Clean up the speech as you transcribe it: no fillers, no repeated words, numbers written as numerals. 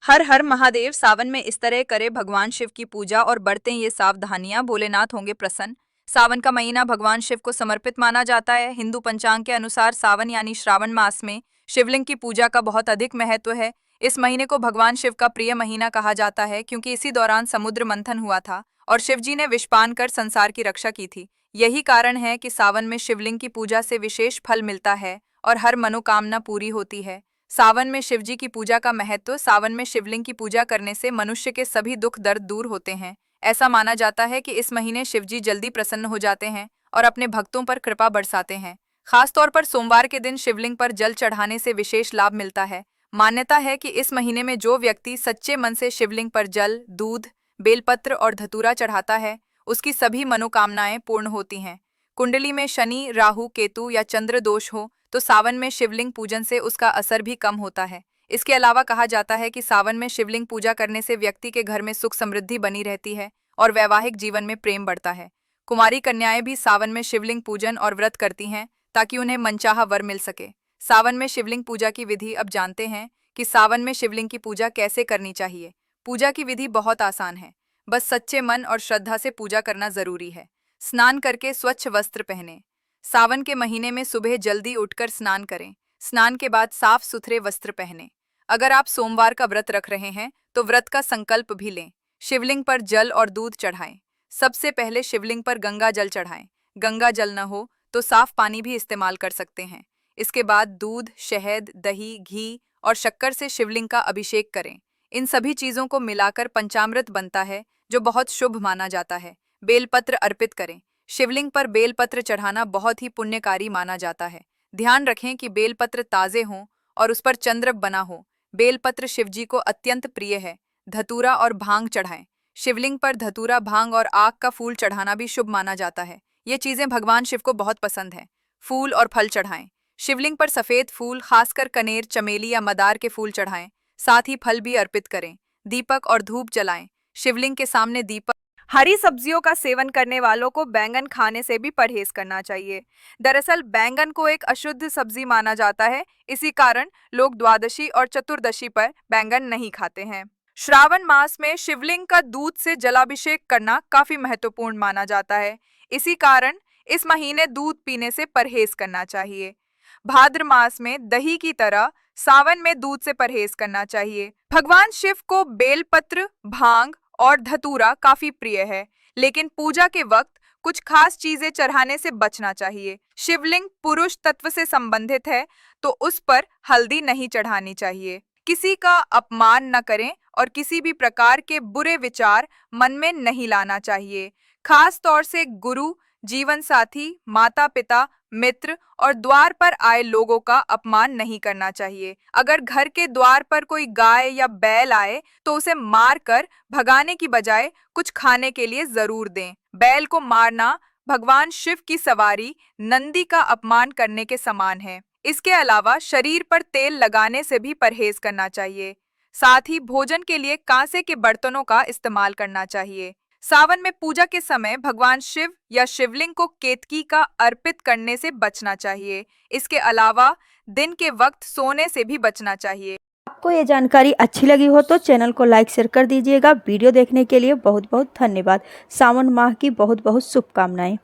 हर हर महादेव। सावन में इस तरह करे भगवान शिव की पूजा और बरतें ये सावधानियां, भोलेनाथ होंगे प्रसन्न। सावन का महीना भगवान शिव को समर्पित माना जाता है। हिंदू पंचांग के अनुसार सावन यानी श्रावण मास में शिवलिंग की पूजा का बहुत अधिक महत्व है। इस महीने को भगवान शिव का प्रिय महीना कहा जाता है क्योंकि इसी दौरान समुद्र मंथन हुआ था और शिव जी ने विषपान कर संसार की रक्षा की थी। यही कारण है कि सावन में शिवलिंग की पूजा से विशेष फल मिलता है और हर मनोकामना पूरी होती है। सावन में शिवजी की पूजा का महत्व। सावन में शिवलिंग की पूजा करने से मनुष्य के सभी दुख दर्द दूर होते हैं। ऐसा माना जाता है कि इस महीने शिवजी जल्दी प्रसन्न हो जाते हैं और अपने भक्तों पर कृपा बरसाते हैं। खासतौर पर सोमवार के दिन शिवलिंग पर जल चढ़ाने से विशेष लाभ मिलता है। मान्यता है कि इस महीने में जो व्यक्ति सच्चे मन से शिवलिंग पर जल, दूध, बेलपत्र और धतूरा चढ़ाता है, उसकी सभी मनोकामनाएं पूर्ण होती हैं। कुंडली में शनि, राहु, केतु या चंद्र दोष हो तो सावन में शिवलिंग पूजन से उसका असर भी कम होता है। इसके अलावा कहा जाता है कि सावन में शिवलिंग पूजा करने से व्यक्ति के घर में सुख समृद्धि बनी रहती है और वैवाहिक जीवन में प्रेम बढ़ता है। कुमारी कन्याएं भी सावन में शिवलिंग पूजन और व्रत करती हैं ताकि उन्हें मनचाहा वर मिल सके। सावन में शिवलिंग पूजा की विधि। अब जानते हैं कि सावन में शिवलिंग की पूजा कैसे करनी चाहिए। पूजा की विधि बहुत आसान है, बस सच्चे मन और श्रद्धा से पूजा करना जरूरी है। स्नान करके स्वच्छ वस्त्र पहने। सावन के महीने में सुबह जल्दी उठकर स्नान करें। स्नान के बाद साफ सुथरे वस्त्र पहनें। अगर आप सोमवार का व्रत रख रहे हैं तो व्रत का संकल्प भी लें। शिवलिंग पर जल और दूध चढ़ाएं। सबसे पहले शिवलिंग पर गंगा जल चढ़ाएं। गंगा जल न हो तो साफ पानी भी इस्तेमाल कर सकते हैं। इसके बाद दूध, शहद, दही, घी और शक्कर से शिवलिंग का अभिषेक करें। इन सभी चीजों को मिलाकर पंचामृत बनता है जो बहुत शुभ माना जाता है। बेलपत्र अर्पित करें। शिवलिंग पर बेलपत्र चढ़ाना बहुत ही पुण्यकारी माना जाता है। ध्यान रखें कि बेलपत्र ताजे हों और उस पर चंद्र बना हो। बेलपत्र शिवजी को अत्यंत प्रिय है। धतूरा और भांग चढ़ाएं। शिवलिंग पर धतूरा, भांग और आक का फूल चढ़ाना भी शुभ माना जाता है। ये चीजें भगवान शिव को बहुत पसंद है। फूल और फल चढ़ाएं। शिवलिंग पर सफेद फूल, खासकर कनेर, चमेली या मदार के फूल चढ़ाएं। साथ ही फल भी अर्पित करें। दीपक और धूप जलाएं। शिवलिंग के सामने दीपक। हरी सब्जियों का सेवन करने वालों को बैंगन खाने से भी परहेज करना चाहिए। दरअसल बैंगन को एक अशुद्ध सब्जी माना जाता है, इसी कारण लोग द्वादशी और चतुर्दशी पर बैंगन नहीं खाते हैं। श्रावण मास में शिवलिंग का दूध से जलाभिषेक करना काफी महत्वपूर्ण माना जाता है, इसी कारण इस महीने दूध पीने से परहेज करना चाहिए। भाद्र मास में दही की तरह सावन में दूध से परहेज करना चाहिए। भगवान शिव को बेलपत्र, भांग और धतूरा काफी प्रिय है, लेकिन पूजा के वक्त कुछ खास चीजें चढ़ाने से बचना चाहिए। शिवलिंग पुरुष तत्व से संबंधित है तो उस पर हल्दी नहीं चढ़ानी चाहिए। किसी का अपमान न करें और किसी भी प्रकार के बुरे विचार मन में नहीं लाना चाहिए। खास तौर से गुरु, जीवन साथी, माता पिता, मित्र और द्वार पर आए लोगों का अपमान नहीं करना चाहिए। अगर घर के द्वार पर कोई गाय या बैल आए तो उसे मार कर भगाने की बजाय कुछ खाने के लिए जरूर दें। बैल को मारना भगवान शिव की सवारी नंदी का अपमान करने के समान है। इसके अलावा शरीर पर तेल लगाने से भी परहेज करना चाहिए। साथ ही भोजन के लिए कांसे के बर्तनों का इस्तेमाल करना चाहिए। सावन में पूजा के समय भगवान शिव या शिवलिंग को केतकी का अर्पित करने से बचना चाहिए। इसके अलावा दिन के वक्त सोने से भी बचना चाहिए। आपको ये जानकारी अच्छी लगी हो तो चैनल को लाइक शेयर कर दीजिएगा। वीडियो देखने के लिए बहुत बहुत धन्यवाद। सावन माह की बहुत बहुत शुभकामनाएं।